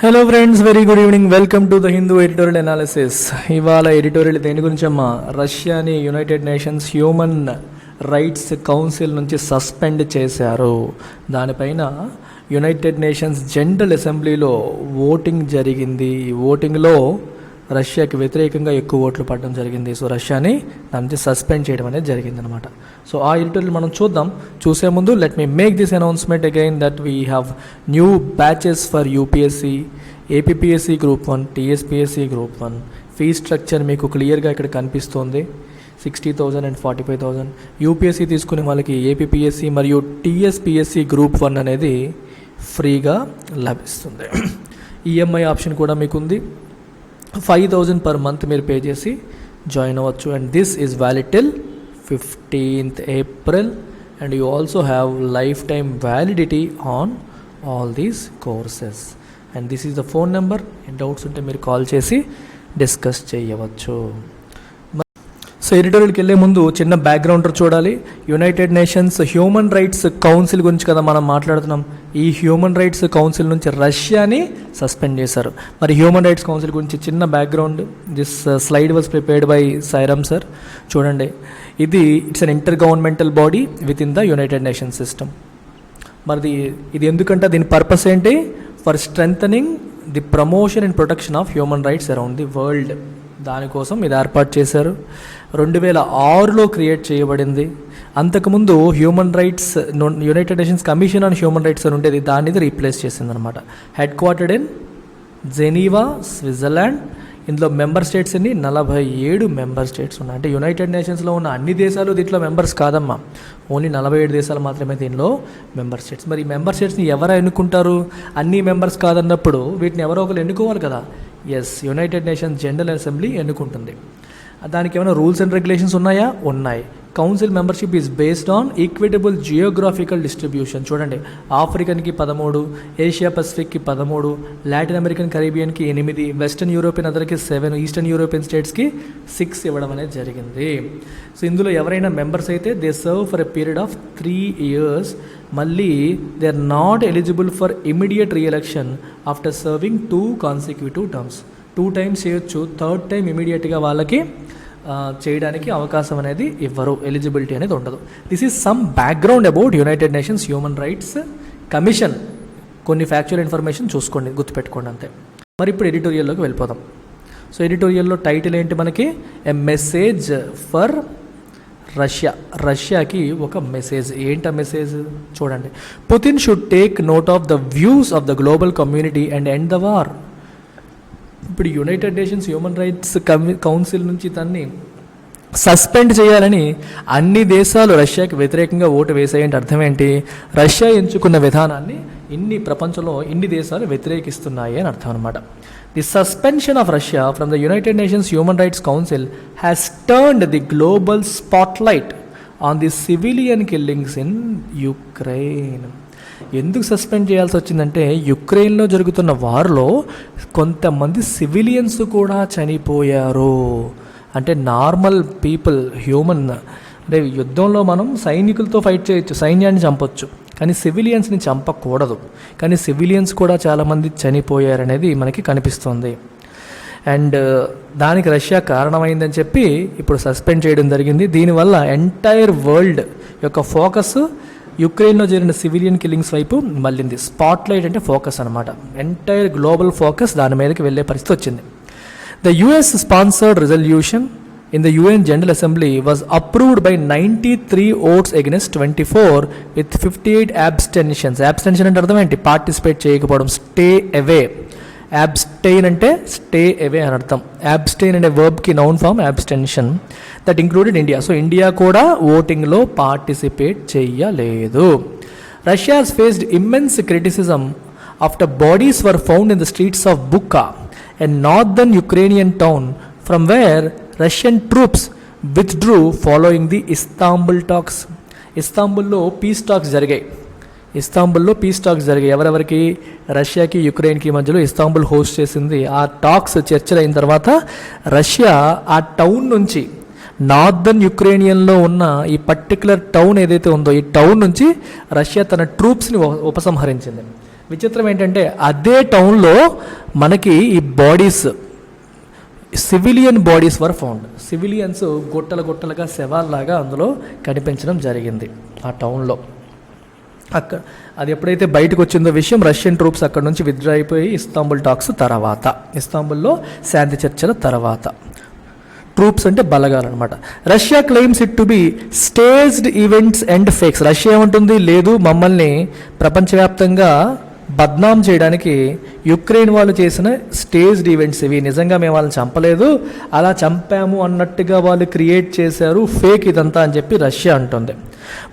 Hello friends, very good evening. Welcome to the Hindu editorial analysis. ఇవాళ editorial దేని గురించమ్మా? రష్యాని United Nations Human Rights Council నుంచి suspend చేశారు. దానిపైన యునైటెడ్ నేషన్స్ జనరల్ అసెంబ్లీలో ఓటింగ్ జరిగింది. ఈ ఓటింగ్లో రష్యాకి వ్యతిరేకంగా ఎక్కువ ఓట్లు పడడం జరిగింది. సో రష్యాని దాని నుంచి సస్పెండ్ చేయడం అనేది జరిగిందనమాట. సో ఆ ఎడిటోరియల్ మనం చూద్దాం. చూసే ముందు let me make this announcement again that we have new batches for UPSC, APPSC group 1, TSPSC group 1. Fee structure మీకు క్లియర్గా ఇక్కడ కనిపిస్తుంది. 60,000 and 45,000. యూపీఎస్సీ తీసుకునే వాళ్ళకి ఏపీపీఎస్సీ మరియు టీఎస్పీఎస్సీ గ్రూప్ 1 అనేది ఫ్రీగా లభిస్తుంది. ఈఎంఐ ఆప్షన్ కూడా మీకు ఉంది. 5,000 per month మీరు పే చేసి జాయిన్ అవ్వచ్చు. And this is valid till 15th April and you also have life time validity on all these courses. And this is the phone number. Doubts ఉంటే మీరు call చేసి discuss చేయవచ్చు. So ఎడిటోరియల్కి వెళ్ళే ముందు చిన్న బ్యాక్గ్రౌండర్ చూడాలి. United Nations Human Rights council గురించి కదా మనం మాట్లాడుతున్నాం. ఈ హ్యూమన్ రైట్స్ కౌన్సిల్ నుంచి రష్యాని సస్పెండ్ చేశారు. మరి హ్యూమన్ రైట్స్ కౌన్సిల్ గురించి చిన్న background. This slide was prepared by Sairam sir. చూడండి, it's an intergovernmental body with in the United Nations system. మరి ఇది ఎందుకంటే దీని పర్పస్ ఏంటి? For strengthening the promotion and protection of human rights around the world. దానికోసం ఇది ఏర్పాటు చేశారు. 2006లో క్రియేట్ చేయబడింది. అంతకుముందు human rights United Nations commission on human rights అని ఉండేది. దాన్ని ఇది రీప్లేస్ చేసిందనమాట. Headquartered in Geneva, Switzerland. ఇందులో మెంబర్ స్టేట్స్ అన్ని 47 మెంబర్ స్టేట్స్ ఉన్నాయి. అంటే యునైటెడ్ నేషన్స్లో ఉన్న అన్ని దేశాలు దీంట్లో మెంబర్స్ కాదమ్మా. ఓన్లీ 47 దేశాలు మాత్రమే దీనిలో మెంబర్ స్టేట్స్. మరి ఈ మెంబర్ స్టేట్స్ని ఎవరు ఎన్నుకుంటారు? అన్ని మెంబర్స్ కాదన్నప్పుడు వీటిని ఎవరో ఒకరు ఎన్నుకోవాలి కదా. Yes, United Nations General Assembly ఎన్నుకుంటుంది. దానికి ఏమైనా రూల్స్ అండ్ రెగ్యులేషన్స్ ఉన్నాయా? ఉన్నాయి. Council membership is based on equitable geographical distribution. చూడండి, ఆఫ్రికన్కి 13, ఏషియా పసిఫిక్కి 13, లాటిన్ అమెరికన్ కరీబియన్కి 8, వెస్టర్న్ యూరోపియన్ అదర్కి 7, ఈస్టర్న్ యూరోపియన్ స్టేట్స్కి 6 ఇవ్వడం అనేది జరిగింది. సో ఇందులో ఎవరైనా మెంబర్స్ అయితే they serve for a period of 3 years. మళ్ళీ they are not eligible for immediate reelection after serving 2 consecutive terms. 2 times చేయొచ్చు. 3rd time ఇమీడియట్గా వాళ్ళకి చేయడానికి అవకాశం అనేది ఇవ్వరు. ఎలిజిబిలిటీ అనేది ఉండదు. This is some background about United Nations Human rights commission. కొన్ని ఫ్యాక్చువల్ ఇన్ఫర్మేషన్ చూసుకోండి, గుర్తుపెట్టుకోండి అంతే. మరి ఇప్పుడు ఎడిటోరియల్లోకి వెళ్ళిపోదాం. సో ఎడిటోరియల్లో టైటిల్ ఏంటి మనకి? A message for Russia. రష్యాకి ఒక మెసేజ్. ఏంటి ఆ మెసేజ్? చూడండి. Putin should take note of the views of the global community and end the war. ఇప్పుడు United Nations Human Rights Council నుంచి దాన్ని సస్పెండ్ చేయాలని అన్ని దేశాలు రష్యాకి వ్యతిరేకంగా ఓటు వేసాయంటే అర్థం ఏంటి? రష్యా ఎంచుకున్న విధానాన్ని ప్రపంచంలో ఇన్ని దేశాలు వ్యతిరేకిస్తున్నాయి అని అర్థం అనమాట. The suspension of Russia from the United Nations Human Rights council has turned the global spotlight on the civilian killings in Ukraine. ఎందుకు సస్పెండ్ చేయాల్సి వచ్చిందంటే, యుక్రెయిన్లో జరుగుతున్న వార్లో కొంతమంది సివిలియన్స్ కూడా చనిపోయారు. అంటే నార్మల్ పీపుల్, హ్యూమన్, అంటే యుద్ధంలో మనం సైనికులతో ఫైట్ చేయొచ్చు, సైన్యాన్ని చంపొచ్చు, కానీ సివిలియన్స్ని చంపకూడదు. కానీ సివిలియన్స్ కూడా చాలామంది చనిపోయారనేది మనకి కనిపిస్తుంది. అండ్ దానికి రష్యా కారణమైందని చెప్పి ఇప్పుడు సస్పెండ్ చేయడం జరిగింది. దీనివల్ల ఎంటైర్ వరల్డ్ యొక్క ఫోకస్ యుక్రెయిన్లో జరిగిన సివిలియన్ కిల్లింగ్స్ వైపు మళ్ళింది. స్పాట్లైట్ అంటే ఫోకస్ అనమాట. ఎంటైర్ గ్లోబల్ ఫోకస్ దాని మీదకి వెళ్ళే పరిస్థితి వచ్చింది. The US sponsored resolution in the UN General Assembly was approved by 93 votes against 24 with 58 abstentions. Abstention అంటే అర్థం ఏంటి? పార్టిసిపేట్ చేయకపోవడం. Stay away. అబ్స్టెయిన్ అంటే స్టే అవే అని అర్థం. అబ్స్టెయిన్ అనే వర్బ్కి noun form abstention. That included India. So India కూడా ఓటింగ్లో పార్టిసిపేట్ చేయలేదు. Russia has faced immense criticism after bodies were found in the streets of Bucha, a northern Ukrainian town from where Russian troops withdrew following the Istanbul talks. ఇస్తాంబుల్లో peace talks జరిగాయి. ఎవరెవరికి? రష్యాకి యుక్రెయిన్కి మధ్యలో Istanbul host చేసింది. ఆ talks చర్చలు అయిన తర్వాత Russia ఆ టౌన్ నుంచి, నార్దర్న్ యుక్రేనియన్లో ఉన్న ఈ పర్టికులర్ టౌన్ ఏదైతే ఉందో, ఈ టౌన్ నుంచి రష్యా తన ట్రూప్స్ని ఉపసంహరించింది. విచిత్రం ఏంటంటే అదే టౌన్లో మనకి ఈ bodies, civilian bodies were found. Civilians గుట్టలుగా శవాల్లాగా అందులో కనిపించడం జరిగింది ఆ టౌన్లో. అక్కడ అది ఎప్పుడైతే బయటకు వచ్చిందో విషయం, రష్యన్ ట్రూప్స్ అక్కడ నుంచి విత్డ్రా అయిపోయి ఇస్తాంబుల్ టాక్స్ తర్వాత, ఇస్తాంబుల్లో శాంతి చర్చల తర్వాత. ట్రూప్స్ అంటే బలగాలు అనమాట. Russia claims it to be staged events and fakes. Russia ఏమంటుంది, లేదు మమ్మల్ని ప్రపంచవ్యాప్తంగా బద్నాం చేయడానికి యుక్రెయిన్ వాళ్ళు చేసిన స్టేజ్డ్ ఈవెంట్స్ ఇవి, నిజంగా మేము వాళ్ళని చంపలేదు, అలా చంపాము అన్నట్టుగా వాళ్ళు క్రియేట్ చేశారు, ఫేక్ ఇదంతా అని చెప్పి రష్యా అంటుంది.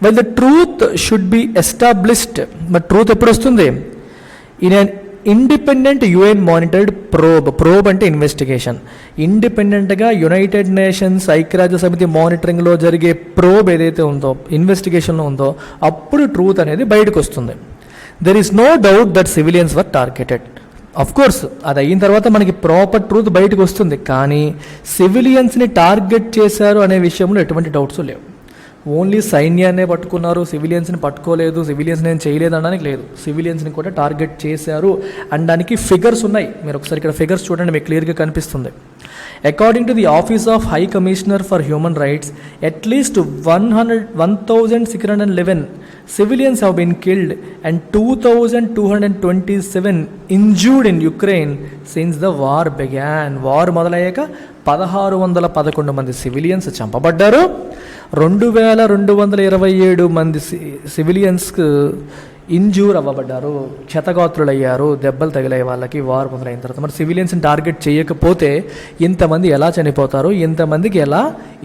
Well the truth should be established. But truth ఎప్పుడు వస్తుంది? In an independent UN monitored probe అంటే ఇన్వెస్టిగేషన్. ఇండిపెండెంట్గా యునైటెడ్ నేషన్స్ ఐక్యరాజ్య సమితి మానిటరింగ్లో జరిగే ప్రోబ్ ఏదైతే ఉందో, ఇన్వెస్టిగేషన్లో ఉందో, అప్పుడు ట్రూత్ అనేది బయటకు వస్తుంది. There is no doubt that civilians were targeted. Of course అది అయిన తర్వాత మనకి ప్రాపర్ ట్రూత్ బయటకు వస్తుంది, కానీ సివిలియన్స్ని టార్గెట్ చేశారు అనే విషయంలో ఎటువంటి డౌట్స్ లేవు. ఓన్లీ సైన్యాన్నే పట్టుకున్నారు, సివిలియన్స్ని పట్టుకోలేదు, సివిలియన్స్ నేను చేయలేదు అనడానికి లేదు. సివిలియన్స్ని కూడా టార్గెట్ చేశారు అనడానికి ఫిగర్స్ ఉన్నాయి. మీరు ఒకసారి ఇక్కడ ఫిగర్స్ చూడండి, మీకు క్లియర్గా కనిపిస్తుంది. According to the office of high commissioner for human rights, at least 1,611 civilians have been killed and 2,227 injured in Ukraine since the war began. War మొదలయ్యాక 1,611 మంది సివిలియన్స్ చంపబడ్డారు, 2,227 మంది సివిలియన్స్కు ఇంజూర్ అవ్వబడ్డారు, క్షతగాత్రులయ్యారు, దెబ్బలు తగిలాయి వాళ్ళకి వార్ మొదలైన తర్వాత. మరి సివిలియన్స్ని టార్గెట్ చేయకపోతే ఇంతమంది ఎలా చనిపోతారు, ఇంతమందికి ఎలా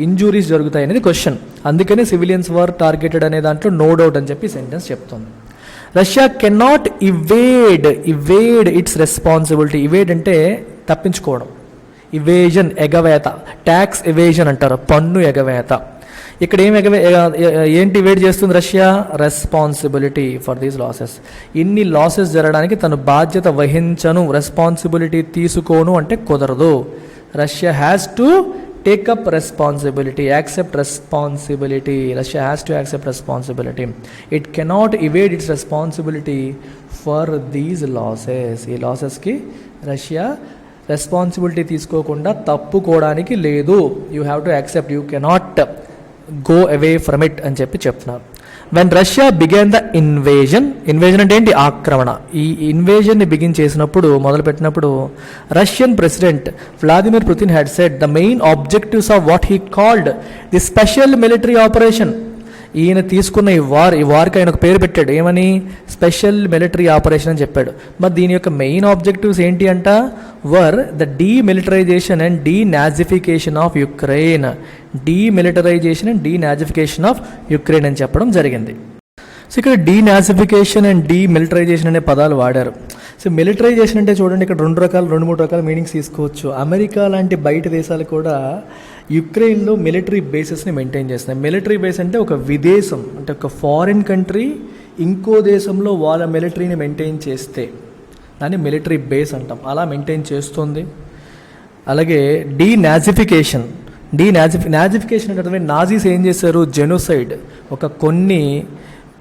ఇంజూరీస్ జరుగుతాయి అనేది క్వశ్చన్. అందుకనే సివిలియన్స్ వర్ టార్గెటెడ్ అనే దాంట్లో నో డౌట్ అని చెప్పి సెంటెన్స్ చెప్తుంది. Russia cannot evade its responsibility. Evade అంటే తప్పించుకోవడం, ఇవేజన్ ఎగవేత, ట్యాక్స్ ఎవేజన్ అంటారు, పన్ను ఎగవేత. ఇక్కడ ఏంటి ఇవేట్ చేస్తుంది Russia? Responsibility for these losses. ఇన్ని లాసెస్ జరగడానికి తను బాధ్యత వహించను, రెస్పాన్సిబిలిటీ తీసుకోను అంటే కుదరదు. Russia has to take up responsibility, accept responsibility. Russia has to accept responsibility. It cannot evade its responsibility for these losses. ఈ లాసెస్కి రష్యా రెస్పాన్సిబిలిటీ తీసుకోకుండా తప్పుకోవడానికి లేదు. You have to accept, you cannot go away from it అని చెప్పి చెప్తున్నారు. When Russia began the invasion అంటే ఏంటి? ఆక్రమణ. ఈ ఇన్వేజన్ని బిగిన్ చేసినప్పుడు, మొదలుపెట్టినప్పుడు Russian president Vladimir Putin had said the main objectives of what he called the special military operation. ఈయన తీసుకున్న ఈ వార్కి ఆయన ఒక పేరు పెట్టాడు, ఏమని? స్పెషల్ మిలిటరీ ఆపరేషన్ అని చెప్పాడు. మరి దీని యొక్క మెయిన్ ఆబ్జెక్టివ్స్ ఏంటి అంట? Were the demilitarisation and denazification of Ukraine. Demilitarisation and denazification of Ukraine అని చెప్పడం జరిగింది. సో ఇక్కడ డీనాజిఫికేషన్ అండ్ డీమిలిటరైజేషన్ అనే పదాలు వాడారు. సో మిలిటరైజేషన్ అంటే చూడండి, ఇక్కడ 2-3 రకాల మీనింగ్స్ తీసుకోవచ్చు. అమెరికా లాంటి బయట దేశాలు కూడా యుక్రెయిన్లో మిలిటరీ బేసెస్ని మెయింటైన్ చేస్తున్నాయి. మిలిటరీ బేస్ అంటే ఒక విదేశం, అంటే ఒక ఫారిన్ కంట్రీ ఇంకో దేశంలో వాళ్ళ మిలిటరీని మెయింటైన్ చేస్తే దాన్ని మిలిటరీ బేస్ అంటాం. అలా మెయింటైన్ చేస్తుంది. అలాగే డీనాజిఫికేషన్ అంటే నాజీస్ ఏం చేశారు? జెనోసైడ్, ఒక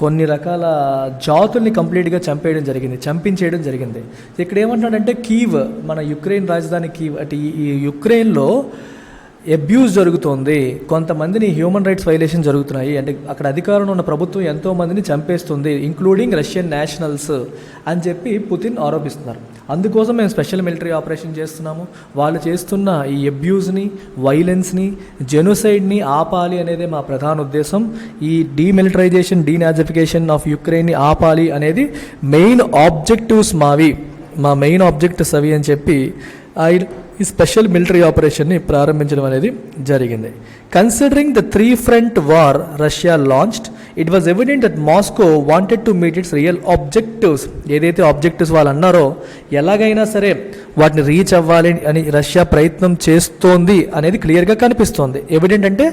కొన్ని రకాల జాతుల్ని కంప్లీట్గా చంపించేయడం జరిగింది. ఇక్కడ ఏమంటున్నాడంటే కీవ్, మన యుక్రెయిన్ రాజధాని కీవ్, అంటే ఈ యుక్రెయిన్లో అబ్యూస్ జరుగుతోంది, కొంతమందిని హ్యూమన్ రైట్స్ వైలేషన్ జరుగుతున్నాయి, అంటే అక్కడ అధికారంలో ఉన్న ప్రభుత్వం ఎంతోమందిని చంపేస్తుంది, ఇంక్లూడింగ్ రష్యన్ నేషనల్స్ అని చెప్పి పుతిన్ ఆరోపిస్తున్నారు. అందుకోసం మేము స్పెషల్ మిలిటరీ ఆపరేషన్ చేస్తున్నాము, వాళ్ళు చేస్తున్న ఈ అబ్యూస్ని, వైలెన్స్ని, జెనోసైడ్ని ఆపాలి అనేదే మా ప్రధాన ఉద్దేశం. ఈ డీమిలిటరైజేషన్, డీనాజిఫికేషన్ ఆఫ్ యుక్రెయిన్ని ఆపాలి అనేది మెయిన్ ఆబ్జెక్టివ్స్ మా మెయిన్ ఆబ్జెక్టివ్స్ అవి అని చెప్పి ఈ స్పెషల్ మిలిటరీ ఆపరేషన్ని ప్రారంభించడం అనేది జరిగింది. Considering the 3-front war Russia launched, it was evident that Moscow wanted to meet it's real objectives. ఏదైతే ఆబ్జెక్టివ్స్ వాళ్ళు అన్నారో ఎలాగైనా సరే వాటిని రీచ్ అవ్వాలి అని రష్యా ప్రయత్నం చేస్తోంది అనేది క్లియర్గా కనిపిస్తోంది. ఎవిడెంట్ అంటే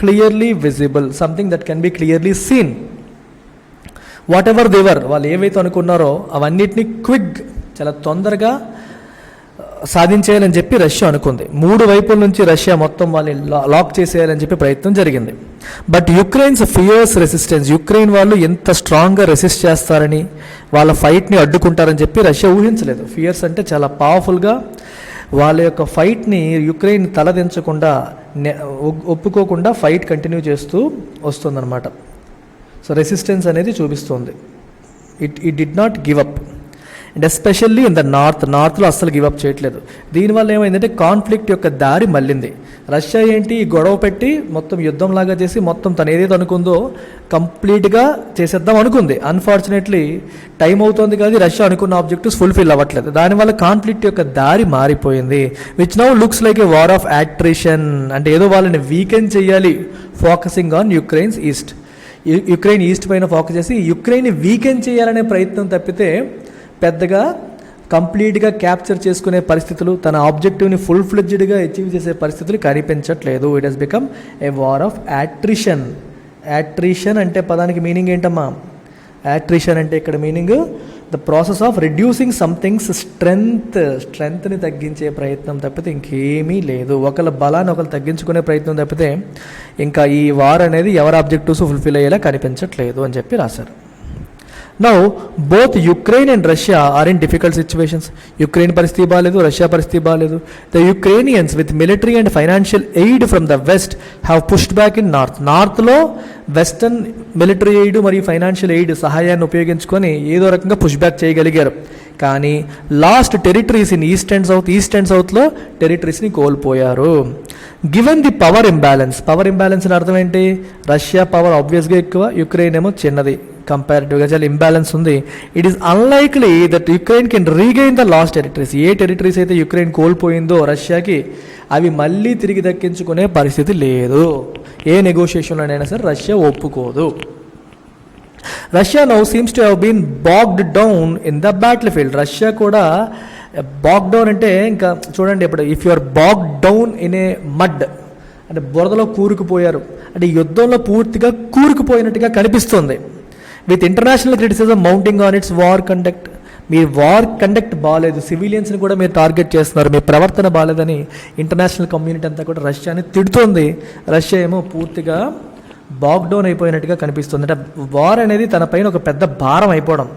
clearly visible, something that can be clearly seen. Whatever they were, వాళ్ళు ఏవైతే అనుకున్నారో అవన్నిటిని చాలా తొందరగా సాధించేయాలని చెప్పి రష్యా అనుకుంది. 3 వైపుల నుంచి రష్యా మొత్తం వాళ్ళని లాక్ చేసేయాలని చెప్పి ప్రయత్నం జరిగింది. బట్ యుక్రెయిన్స్ ఫియర్స్ రెసిస్టెన్స్, యుక్రెయిన్ వాళ్ళు ఎంత స్ట్రాంగ్గా రెసిస్ట్ చేస్తారని, వాళ్ళ ఫైట్ని అడ్డుకుంటారని చెప్పి రష్యా ఊహించలేదు. ఫియర్స్ అంటే చాలా పవర్ఫుల్గా వాళ్ళ యొక్క ఫైట్ని యుక్రెయిన్ తలదించకుండా ఒప్పుకోకుండా ఫైట్ కంటిన్యూ చేస్తూ వస్తుందన్నమాట. సో రెసిస్టెన్స్ అనేది చూపిస్తుంది. It did not give up. And especially in the నార్త్లో అస్సలు గివప్ చేయట్లేదు. దీనివల్ల ఏమైందంటే కాన్ఫ్లిక్ట్ యొక్క దారి మళ్ళింది. రష్యా ఏంటి గొడవ పెట్టి మొత్తం యుద్ధంలాగా చేసి మొత్తం తను ఏదైతే అనుకుందో కంప్లీట్గా చేసేద్దాం అనుకుంది. అన్ఫార్చునేట్లీ టైం అవుతుంది కానీ రష్యా అనుకున్న ఆబ్జెక్టివ్స్ ఫుల్ఫిల్ అవ్వట్లేదు. దానివల్ల కాన్ఫ్లిక్ట్ యొక్క దారి మారిపోయింది. Which now looks like a war of attrition. అంటే ఏదో వాళ్ళని వీకెండ్ చేయాలి, focusing on Ukraine's east. Ukraine east పైన ఫోకస్ చేసి యుక్రెయిన్ని వీకెండ్ చేయాలనే ప్రయత్నం తప్పితే పెద్దగా కంప్లీట్గా క్యాప్చర్ చేసుకునే పరిస్థితులు, తన ఆబ్జెక్టివ్ని ఫుల్ ఫ్లెడ్జ్డ్గా అచీవ్ చేసే పరిస్థితులు కనిపించట్లేదు. It has become a war of attrition. Attrition అంటే పదానికి మీనింగ్ ఏంటమ్మా? అట్రిషన్ అంటే ఇక్కడ meaning the process of reducing something's స్ట్రెంగ్త్ని తగ్గించే ప్రయత్నం తప్పితే ఇంకేమీ లేదు. ఒకళ్ళ బలాన్ని ఒకళ్ళు తగ్గించుకునే ప్రయత్నం తప్పితే ఇంకా ఈ వార్ అనేది ఎవరి ఆబ్జెక్టివ్స్ ఫుల్ఫిల్ అయ్యేలా కనిపించట్లేదు అని చెప్పి రాశారు. Now, both Ukraine and Russia are in difficult situations. Ukraine పరిస్థితి బాలేదు, రష్యా పరిస్థితి బాలేదు. The Ukrainians with military and financial aid from the West have pushed back in North. Northలో వెస్టర్న్ మిలిటరీ ఎయిడ్ మరియు ఫైనాన్షియల్ ఎయిడ్ సహాయాన్ని ఉపయోగించుకొని ఏదో రకంగా పుష్ బ్యాక్ చేయగలిగారు. కానీ lost territories in east and సౌత్లో టెరిటరీస్ని కోల్పోయారు. గివెన్ ది పవర్ ఇంబ్యాలెన్స్ అని అర్థం ఏంటి? రష్యా పవర్ ఆబ్వియస్గా ఎక్కువ, యుక్రెయిన్ ఏమో చిన్నది. కంపారిటివ్గా చాలా ఇంబ్యాలెన్స్ ఉంది. It is unlikely that Ukraine can regain the last territories. A territories అయితే యుక్రెయిన్ కోల్పోయిందో రష్యాకి అవి మళ్ళీ తిరిగి దక్కించుకునే పరిస్థితి లేదు. ఏ నెగోషియేషన్లోనైనా సరే రష్యా ఒప్పుకోదు. Russia now seems to have been bogged down in the battlefield. Russia కూడా బాగ్ డౌన్ అంటే ఇంకా చూడండి, ఇప్పుడు if you are bog down in a mud అంటే బురదలో కూరుకుపోయారు అంటే యుద్ధంలో పూర్తిగా కూరుకుపోయినట్టుగా కనిపిస్తుంది. With international criticism mounting on its war conduct. మీ వార్ కండక్ట్ బాగాలేదు, సివిలియన్స్ని కూడా మీరు టార్గెట్ చేస్తున్నారు, మీ ప్రవర్తన బాగాలేదని ఇంటర్నేషనల్ కమ్యూనిటీ అంతా కూడా రష్యాని తిడుతోంది. రష్యా ఏమో పూర్తిగా బాగ్డౌన్ అయిపోయినట్టుగా కనిపిస్తుంది. అంటే వార్ అనేది తన పైన ఒక పెద్ద భారం అయిపోవడం.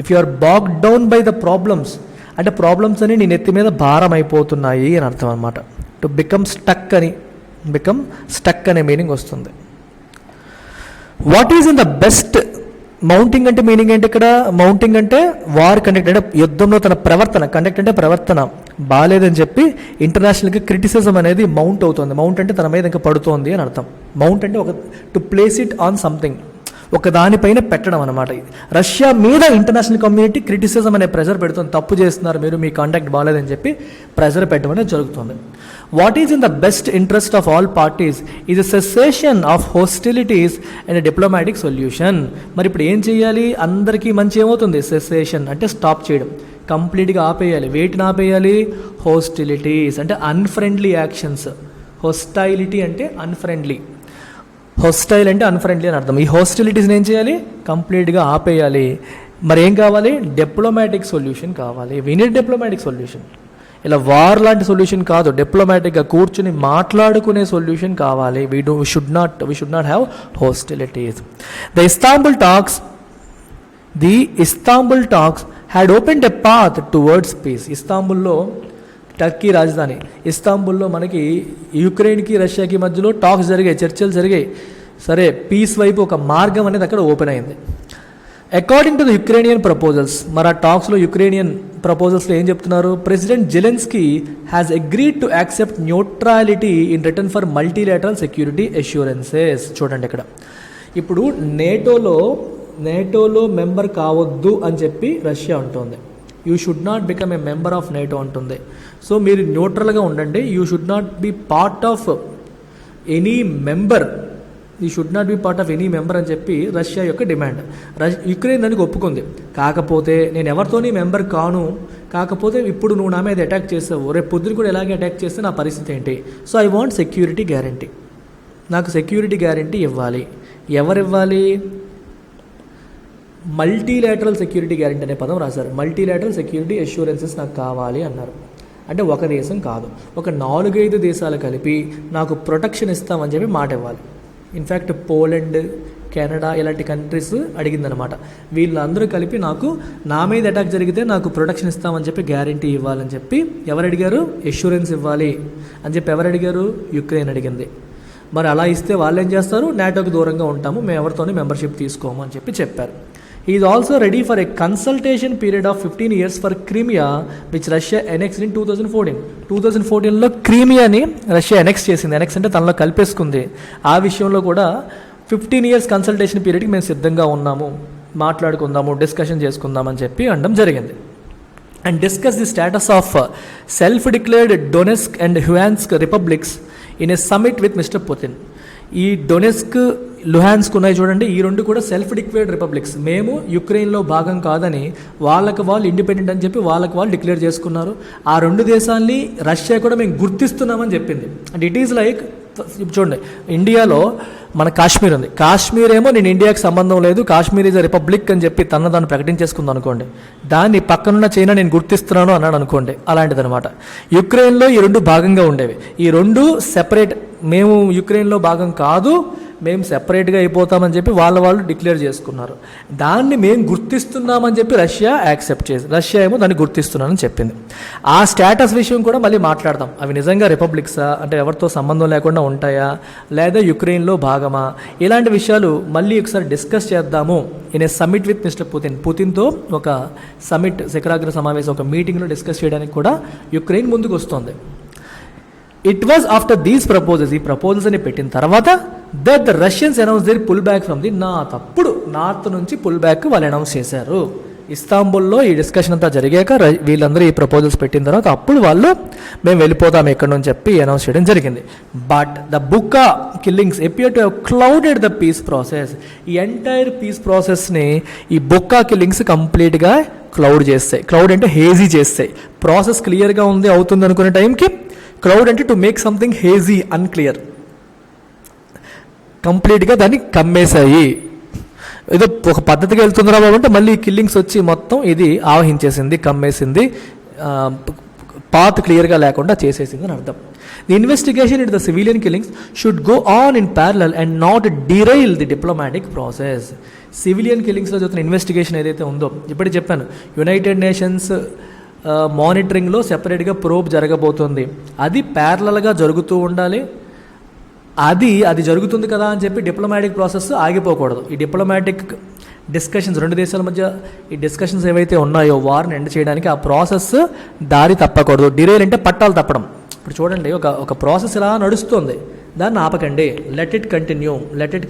If you are bog down by the problems అంటే ప్రాబ్లమ్స్ అని నీ నెత్తి మీద భారం అయిపోతున్నాయి అని అర్థం అనమాట. టు బికమ్ స్టక్ అనే మీనింగ్ వస్తుంది. What is in the best mounting అంటే మీనింగ్ ఏంటి ఇక్కడ? మౌంటింగ్ అంటే వార్ కండక్ట్ అంటే యుద్ధంలో తన ప్రవర్తన, కండక్ట్ అంటే ప్రవర్తన బాగాలేదని చెప్పి ఇంటర్నేషనల్గా క్రిటిసిజం అనేది మౌంట్ అవుతుంది. మౌంట్ అంటే తన మీద ఇంకా పడుతోంది అని అర్థం. మౌంట్ అంటే to place it on something, ఒక దానిపైన పెట్టడం అనమాట. రష్యా మీద ఇంటర్నేషనల్ కమ్యూనిటీ క్రిటిసిజం అనే ప్రెజర్ పెడుతుంది. తప్పు చేస్తున్నారు మీరు, మీ కాంటాక్ట్ బాగాలేదని చెప్పి ప్రెజర్ పెట్టడం అనేది జరుగుతుంది. What is in the best interest of all parties is a cessation of hostilities and diplomatic solution. మరి ఇప్పుడు ఏం చేయాలి? అందరికీ మంచి ఏమవుతుంది? సెసేషన్ అంటే స్టాప్ చేయడం, కంప్లీట్గా ఆపేయాలి. వేటిని ఆపేయాలి? హోస్టిలిటీస్ అంటే అన్ఫ్రెండ్లీ యాక్షన్స్. హోస్టైలిటీ అంటే అన్ఫ్రెండ్లీ, హోస్టైల్ అంటే అన్ఫ్రెండ్లీ అని అర్థం. ఈ హోస్టిలిటీస్ని ఏం చేయాలి? కంప్లీట్గా ఆపేయాలి. మరి ఏం కావాలి? డిప్లొమాటిక్ సొల్యూషన్ కావాలి. We need diplomatic solution. ఇలా వార్ లాంటి సొల్యూషన్ కాదు, డిప్లొమాటిక్గా కూర్చుని మాట్లాడుకునే సొల్యూషన్ కావాలి. We should not have hostilities. The Istanbul talks had opened a path towards peace. ఇస్తాంబుల్లో, టర్కీ రాజధాని ఇస్తాంబుల్లో మనకి యుక్రెయిన్కి రష్యాకి మధ్యలో టాక్స్ జరిగాయి, చర్చలు జరిగాయి. సరే, పీస్ వైపు ఒక మార్గం అనేది అక్కడ ఓపెన్ అయింది. According to the Ukrainian proposals, మరి ఆ టాక్స్లో యుక్రేనియన్ ప్రపోజల్స్లో ఏం చెప్తున్నారు? President Zelensky has agreed to accept neutrality in return for multilateral security assurances. చూడండి ఇక్కడ, ఇప్పుడు నేటోలో మెంబర్ కావద్దు అని చెప్పి రష్యా అంటుంది. You should not become a member of NATO అంటుంది. సో మీరు న్యూట్రల్గా ఉండండి, you should not be part of any member అని చెప్పి రష్యా యొక్క డిమాండ్. యుక్రెయిన్ దానికి ఒప్పుకుంది. కాకపోతే నేను ఎవరితోని మెంబర్ కాను, కాకపోతే ఇప్పుడు నువ్వు నా మీద అటాక్ చేసావు, రేపు పొద్దున కూడా ఎలాగే అటాక్ చేస్తే నా పరిస్థితి ఏంటి? So I want security guarantee, నాకు సెక్యూరిటీ గ్యారంటీ ఇవ్వాలి. ఎవరు ఇవ్వాలి? మల్టీలాటరల్ సెక్యూరిటీ గ్యారంటీ అనే పదం రాశారు. మల్టీలాటరల్ సెక్యూరిటీ అష్యూరెన్సెస్ నాకు కావాలి అన్నారు. అంటే ఒక దేశం కాదు, ఒక 4-5 దేశాలు కలిపి నాకు ప్రొటెక్షన్ ఇస్తామని చెప్పి మాట ఇవ్వాలి. ఇన్ఫ్యాక్ట్ పోలాండ్, కెనడా ఇలాంటి కంట్రీస్ అడిగిందనమాట. వీళ్ళందరూ కలిపి నాకు నా మీద అటాక్ జరిగితే నాకు ప్రొటెక్షన్ ఇస్తామని చెప్పి గ్యారంటీ ఇవ్వాలని చెప్పి ఎవరు అడిగారు? ఎష్యూరెన్స్ ఇవ్వాలి అని చెప్పి ఎవరు అడిగారు? యుక్రెయిన్ అడిగింది. మరి అలా ఇస్తే వాళ్ళు ఏం చేస్తారు? నాటోకి దూరంగా ఉంటాము, మేము ఎవరితోనే మెంబర్షిప్ తీసుకోము అని చెప్పి చెప్పారు. Is also ready for a consultation period of 15 years for Crimea which Russia annexed in 2014. 2014లో క్రీమియాని రష్యా ఎనెక్స్ చేసింది. ఎనెక్స్ అంటే తనలో కలిపేసుకుంది. ఆ విషయంలో కూడా 15 years కన్సల్టేషన్ పీరియడ్కి మేము సిద్ధంగా ఉన్నాము, మాట్లాడుకుందాము, డిస్కషన్ చేసుకుందామని చెప్పి అనడం జరిగింది. And discuss the status of self declared Donetsk and Luhansk republics in a summit with Mr Putin. ఈ డొనెస్క్, లుహాన్స్క్ ఉన్నాయి చూడండి, ఈ రెండు కూడా సెల్ఫ్ డిక్లేర్డ్ రిపబ్లిక్స్. మేము యుక్రెయిన్లో భాగం కాదని వాళ్ళకి వాళ్ళు ఇండిపెండెంట్ అని చెప్పి వాళ్ళకి వాళ్ళు డిక్లేర్ చేసుకున్నారు. ఆ రెండు దేశాలని రష్యా కూడా మేము గుర్తిస్తున్నామని చెప్పింది. అండ్ ఇట్ ఈజ్ లైక్, చూడండి, ఇండియాలో మన కాశ్మీర్ ఉంది. కాశ్మీర్ ఏమో నేను ఇండియాకి సంబంధం లేదు, కాశ్మీర్ ఈజ్ అ రిపబ్లిక్ అని చెప్పి దాన్ని ప్రకటించేసుకుంది అనుకోండి. దాన్ని పక్కనున్న చైనా నేను గుర్తిస్తున్నాను అన్నాడు అనుకోండి. అలాంటిది అనమాట. యుక్రెయిన్లో ఈ రెండు భాగంగా ఉండేవి. ఈ రెండు సెపరేట్, మేము యుక్రెయిన్లో భాగం కాదు, మేము సెపరేట్గా అయిపోతామని చెప్పి వాళ్ళు డిక్లేర్ చేసుకున్నారు. దాన్ని మేము గుర్తిస్తున్నామని చెప్పి రష్యా యాక్సెప్ట్ చేసి, రష్యా ఏమో దాన్ని గుర్తిస్తున్నానని చెప్పింది. ఆ స్టేటస్ విషయం కూడా మళ్ళీ మాట్లాడదాం. అవి నిజంగా రిపబ్లిక్సా, అంటే ఎవరితో సంబంధం లేకుండా ఉంటాయా, లేదా యుక్రెయిన్లో భాగమా, ఇలాంటి విషయాలు మళ్ళీ ఒకసారి డిస్కస్ చేద్దాము in a summit with Mr Putin. పుతిన్తో ఒక సమిట్, శిఖరాగ్ర సమావేశం, ఒక మీటింగ్లో డిస్కస్ చేయడానికి కూడా యుక్రెయిన్ ముందుకు వస్తుంది. It was after these proposals, ఈ ప్రపోజల్స్ అని పెట్టిన తర్వాత that the Russians announce their pull back from the north. అప్పుడు నార్త్ నుంచి పుల్ బ్యాక్ వాళ్ళు అనౌన్స్ చేశారు. ఇస్తాంబుల్లో ఈ డిస్కషన్ అంతా జరిగాక వీళ్ళందరూ ఈ ప్రపోజల్స్ పెట్టిన తర్వాత అప్పుడు వాళ్ళు మేము వెళ్ళిపోతాం ఎక్కడి నుంచి చెప్పి అనౌన్స్ చేయడం జరిగింది. But the Bucha killings appear to have clouded the peace process. ఈ ఎంటైర్ పీస్ ప్రాసెస్ని ఈ బుక్కా కిల్లింగ్స్ కంప్లీట్గా క్లౌడ్ చేస్తాయి. క్లౌడ్ అంటే హేజీ చేస్తాయి. ప్రాసెస్ క్లియర్గా ఉంది, అవుతుంది అనుకునే టైంకి క్లౌడ్ అంటే to make something hazy, unclear, కంప్లీట్గా దాన్ని కమ్మేశాయి. ఏదో ఒక పద్ధతిగా వెళ్తుందిరా బాబు అంటే మళ్ళీ కిల్లింగ్స్ వచ్చి మొత్తం ఇది ఆవహించేసింది, కమ్మేసింది, పాత్ క్లియర్గా లేకుండా చేసేసింది అని అర్థం. The investigation in the civilian killings should go on in parallel and not derail the diplomatic process. Civilian కిల్లింగ్స్లో జరుగుతున్న ఇన్వెస్టిగేషన్ ఏదైతే ఉందో, ఇప్పటికి చెప్పాను, యునైటెడ్ నేషన్స్ మానిటరింగ్లో సెపరేట్గా ప్రోబ్ జరగబోతుంది. అది ప్యారలల్గా జరుగుతూ ఉండాలి. అది జరుగుతుంది కదా అని చెప్పి డిప్లొమాటిక్ ప్రాసెస్ ఆగిపోకూడదు. ఈ డిప్లొమాటిక్ డిస్కషన్స్, రెండు దేశాల మధ్య ఈ డిస్కషన్స్ ఏవైతే ఉన్నాయో వార్ని ఎండ్ చేయడానికి, ఆ ప్రాసెస్ దారి తప్పకూడదు. డిరైల్ అంటే పట్టాలు తప్పడం. ఇప్పుడు చూడండి, ఒక ప్రాసెస్ ఇలా నడుస్తుంది, దాన్ని ఆపకండి, లెట్ ఇట్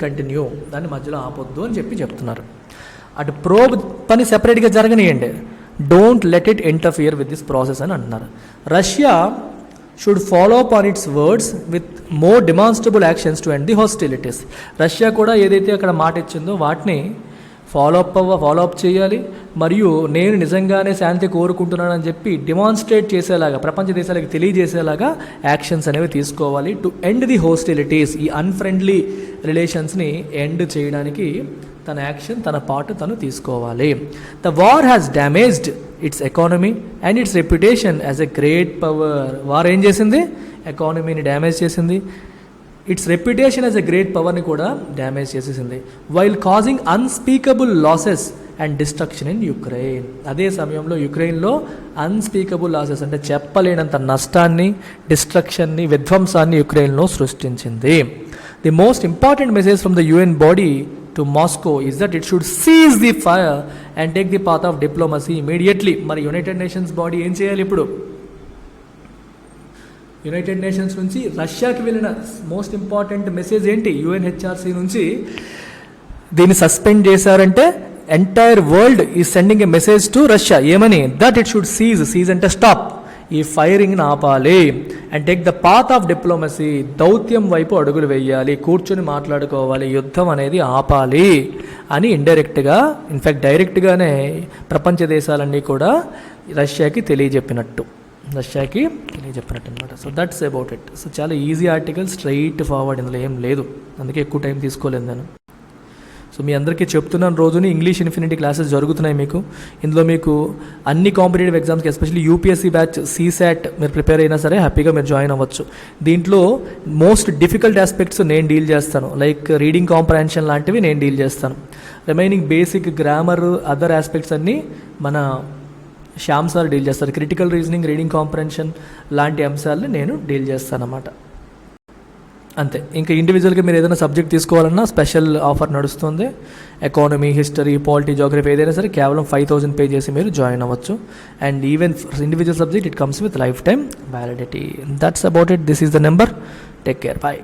కంటిన్యూ, దాన్ని మధ్యలో ఆపొద్దు అని చెప్పి చెప్తున్నారు. అటు ప్రోబ్ పని సెపరేట్గా జరగనియండి, don't let it interfere with this process అని అంటున్నారు. Russia should follow up on its words with more demonstrable actions to end the hostilities. Russia కూడా ఏదైతే అక్కడ మాట ఇచ్చిందో వాటిని ఫాలో అప్ చేయాలి. మరియు నేను నిజంగానే శాంతి కోరుకుంటున్నానని చెప్పి డిమాన్స్ట్రేట్ చేసేలాగా, ప్రపంచ దేశాలకు తెలియజేసేలాగా యాక్షన్స్ అనేవి తీసుకోవాలి. టు ఎండ్ ది హాస్టిలిటీస్, ఈ అన్ఫ్రెండ్లీ రిలేషన్స్ని ఎండ్ చేయడానికి తన యాక్షన్, తన పార్ట్ తను తీసుకోవాలి. The war has damaged it's economy and it's reputation as a great power. War ఏం చేసింది? ఎకానమీని డ్యామేజ్ చేసింది, it's reputation as a great పవర్ని కూడా డ్యామేజ్ చేసేసింది. While causing unspeakable losses and destruction in Ukraine. అదే సమయంలో యుక్రెయిన్లో అన్స్పీకబుల్ లాసెస్ అంటే చెప్పలేనంత నష్టాన్ని, డిస్ట్రక్షన్ని, విధ్వంసాన్ని యుక్రెయిన్లో సృష్టించింది. The most important message from the UN body to Moscow is that it should seize the fire and take the path of diplomacy immediately. మరి United Nations body ఏం చేయాలి ఇప్పుడు? యునైటెడ్ నేషన్స్ నుంచి రష్యాకి వెళ్ళిన మోస్ట్ ఇంపార్టెంట్ మెసేజ్ ఏంటి? UNHRC నుంచి దీన్ని సస్పెండ్ చేశారంటే entire world is sending a message to Russia. ఏమని? దట్ ఇట్ షుడ్ సీజ్ అంటే స్టాప్, ఈ ఫైరింగ్ని ఆపాలి. And take the path of diplomacy, దౌత్యం వైపు అడుగులు వేయాలి, కూర్చొని మాట్లాడుకోవాలి, యుద్ధం అనేది ఆపాలి అని ఇండైరెక్ట్గా, ఇన్ఫ్యాక్ట్ డైరెక్ట్గానే ప్రపంచ దేశాలన్నీ కూడా రష్యాకి తెలియజెప్పినట్టు అనమాట. So that's about it. So చాలా ఈజీ ఆర్టికల్, స్ట్రైట్ ఫార్వర్డ్, ఇందులో ఏం లేదు, అందుకే ఎక్కువ టైం తీసుకోలేదు నేను. సో మీ అందరికీ చెప్తున్నాను, రోజుని ఇంగ్లీష్ ఇన్ఫినిటీ క్లాసెస్ జరుగుతున్నాయి మీకు. ఇందులో మీకు అన్ని కాంపిటేటివ్ ఎగ్జామ్స్కి, ఎస్పెషల్లీ యూపీఎస్సీ బ్యాచ్, సీసాట్ మీరు ప్రిపేర్ అయినా సరే హ్యాపీగా మీరు జాయిన్ అవ్వచ్చు. దీంట్లో మోస్ట్ డిఫికల్ట్ ఆస్పెక్ట్స్ నేను డీల్ చేస్తాను, లైక్ రీడింగ్ కాంప్రహెన్షన్ లాంటివి నేను డీల్ చేస్తాను. Remaining basic grammar, other aspects అన్నీ మన శ్యామ్ సార్ డీల్ చేస్తారు. క్రిటికల్ రీజనింగ్, రీడింగ్ కాంప్రహెన్షన్ లాంటి అంశాలను నేను డీల్ చేస్తాను అన్నమాట. అంతే. ఇంకా ఇండివిజువల్గా మీరు ఏదైనా సబ్జెక్ట్ తీసుకోవాలన్నా స్పెషల్ ఆఫర్ నడుస్తుంది. ఎకానమీ, హిస్టరీ, పాలిటీ, జోగ్రఫీ ఏదైనా సరే కేవలం 5,000 పే చేసి మీరు జాయిన్ అవ్వచ్చు. And even individual subject it comes with lifetime validity. That's about it. This is the number. Take care. Bye.